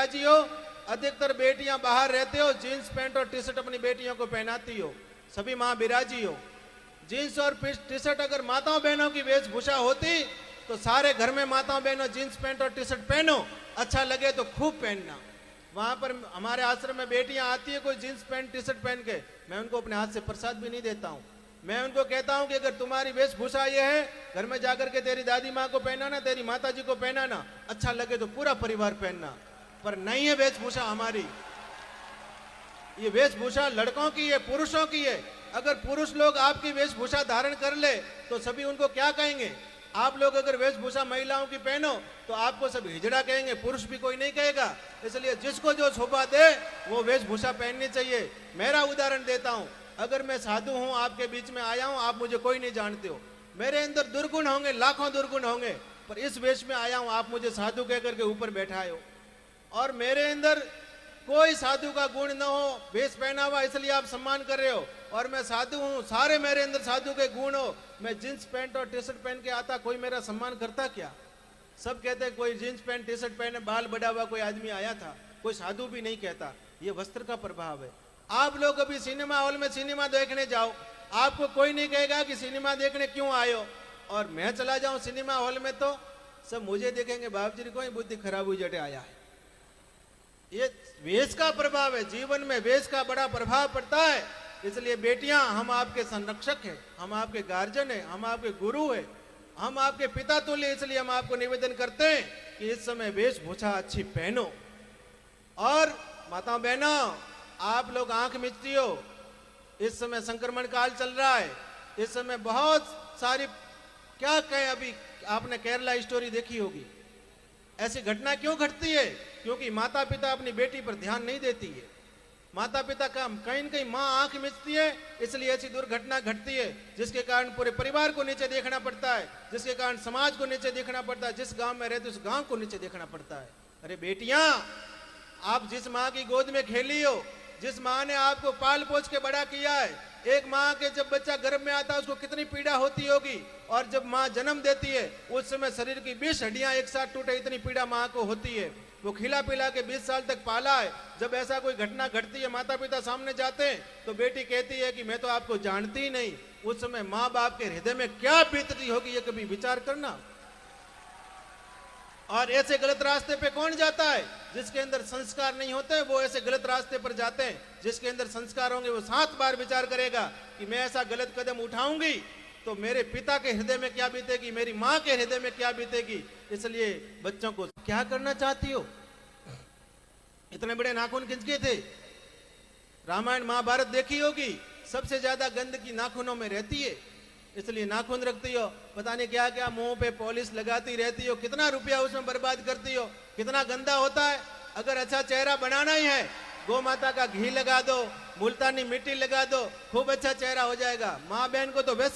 बिराजी हो, अधिकतर बेटियां बाहर रहते हो, जीन्स पैंट और टी शर्ट अपनी बेटियों को पहनाती हो, सभी माँ बिराजी हो। जीन्स और टी शर्ट अगर माताओं बहनों की वेशभूषा होती तो सारे घर में माताओं बहनों जीन्स पैंट और टी शर्ट पहनो, अच्छा लगे तो खूब पहनना। वहां पर हमारे आश्रम में बेटियां आती है कोई जीन्स पैंट टी शर्ट पहन के, मैं उनको अपने हाथ से प्रसाद भी नहीं देता हूं। मैं उनको कहता हूं कि अगर तुम्हारी वेशभूषा ये है, घर में जाकर के तेरी दादी माँ को पहनाना, तेरी माता जी को पहनाना, अच्छा लगे तो पूरा परिवार पहनना, पर नहीं है वेशभूषा हमारी। ये वेशभूषा लड़कों की है, पुरुषों की है। अगर पुरुष लोग आपकी वेशभूषा धारण कर ले तो सभी उनको क्या कहेंगे? आप लोग अगर वेशभूषा महिलाओं की पहनो तो आपको सब हिजड़ा कहेंगे, पुरुष भी कोई नहीं कहेगा। इसलिए जिसको जो शोभा दे वो वेशभूषा पहननी चाहिए। मेरा उदाहरण देता हूं, अगर मैं साधु हूं, आपके बीच में आया हूं, आप मुझे कोई नहीं जानते हो, मेरे अंदर दुर्गुण होंगे, लाखों दुर्गुण होंगे, पर इस वेश में आया हूं, आप मुझे साधु कहकर के ऊपर बैठाए हो। और मेरे अंदर कोई साधु का गुण न हो, वेश पहना हुआ इसलिए आप सम्मान कर रहे हो, और मैं साधु हूं, सारे मेरे अंदर साधु के गुण हो, मैं जींस पैंट और टी शर्ट पहन के आता, कोई मेरा सम्मान करता क्या? सब कहते कोई जींस पैंट टी शर्ट पहने बाल बड़ा हुआ कोई आदमी आया था, कोई साधु भी नहीं कहता। ये वस्त्र का प्रभाव है। आप लोग अभी सिनेमा हॉल में सिनेमा देखने जाओ, आपको कोई नहीं कहेगा कि सिनेमा देखने क्यों आए हो, और मैं चला जाऊं सिनेमा हॉल में तो सब मुझे देखेंगे, बाप जी कोई बुद्धि खराब हुई जटे आया है। ये वेश का प्रभाव है, जीवन में वेश का बड़ा प्रभाव पड़ता है। इसलिए बेटियां, हम आपके संरक्षक हैं, हम आपके गार्जियन हैं, हम आपके गुरु हैं, हम आपके पिता तुल्य। इसलिए हम आपको निवेदन करते हैं कि इस समय वेशभूषा अच्छी पहनो। और माताओं बहनों, आप लोग आंख मिचती हो, इस समय संक्रमण काल चल रहा है, इस समय बहुत सारी, क्या कहें, अभी आपने केरला स्टोरी देखी होगी। ऐसी घटना क्यों घटती है? क्योंकि माता पिता अपनी बेटी पर ध्यान नहीं देती है। माता पिता का कहीं न कहीं माँ आंख मिचती है, इसलिए ऐसी दुर्घटना घटती है, जिसके कारण पूरे परिवार को नीचे देखना पड़ता है, जिसके कारण समाज को नीचे देखना पड़ता है, जिस गांव में रहते उस गांव को नीचे देखना पड़ता है। अरे बेटियां, आप जिस माँ की गोद में खेली हो, जिस माँ ने आपको पाल पोछ के बड़ा किया है, एक माँ के जब बच्चा गर्भ में आता है उसको कितनी पीड़ा होती होगी, और जब माँ जन्म देती है उस समय शरीर की 20 हड्डियां एक साथ टूटे, इतनी पीड़ा माँ को होती है। वो खिला पिला के 20 साल तक पाला है। जब ऐसा कोई घटना घटती है, माता पिता सामने जाते हैं तो बेटी कहती है कि मैं तो आपको जानती ही नहीं। उस समय माँ बाप के हृदय में क्या बीतती होगी, ये कभी विचार करना। और ऐसे गलत रास्ते पे कौन जाता है? जिसके अंदर संस्कार नहीं होते वो ऐसे गलत रास्ते पर जाते हैं। जिसके अंदर संस्कार होंगे वो 7 बार विचार करेगा कि मैं ऐसा गलत कदम उठाऊंगी तो मेरे पिता के हृदय में क्या बीतेगी, मेरी माँ के हृदय में क्या बीतेगी। इसलिए बच्चों को क्या करना चाहती हो? इतने बड़े नाखून किसके थे? रामायण महाभारत देखी होगी, सबसे ज्यादा गंदगी नाखूनों में रहती है। इसलिए नाखून रखती हो, पता नहीं क्या क्या मुंह पे पॉलिश लगाती रहती हो, कितना रुपया उसमें बर्बाद करती हो, कितना गंदा होता है। अगर अच्छा चेहरा बनाना ही है, गौ माता का घी लगा दो, मुल्तानी मिट्टी लगा दो, खूब अच्छा चेहरा हो जाएगा। माँ बहन को तो वैसे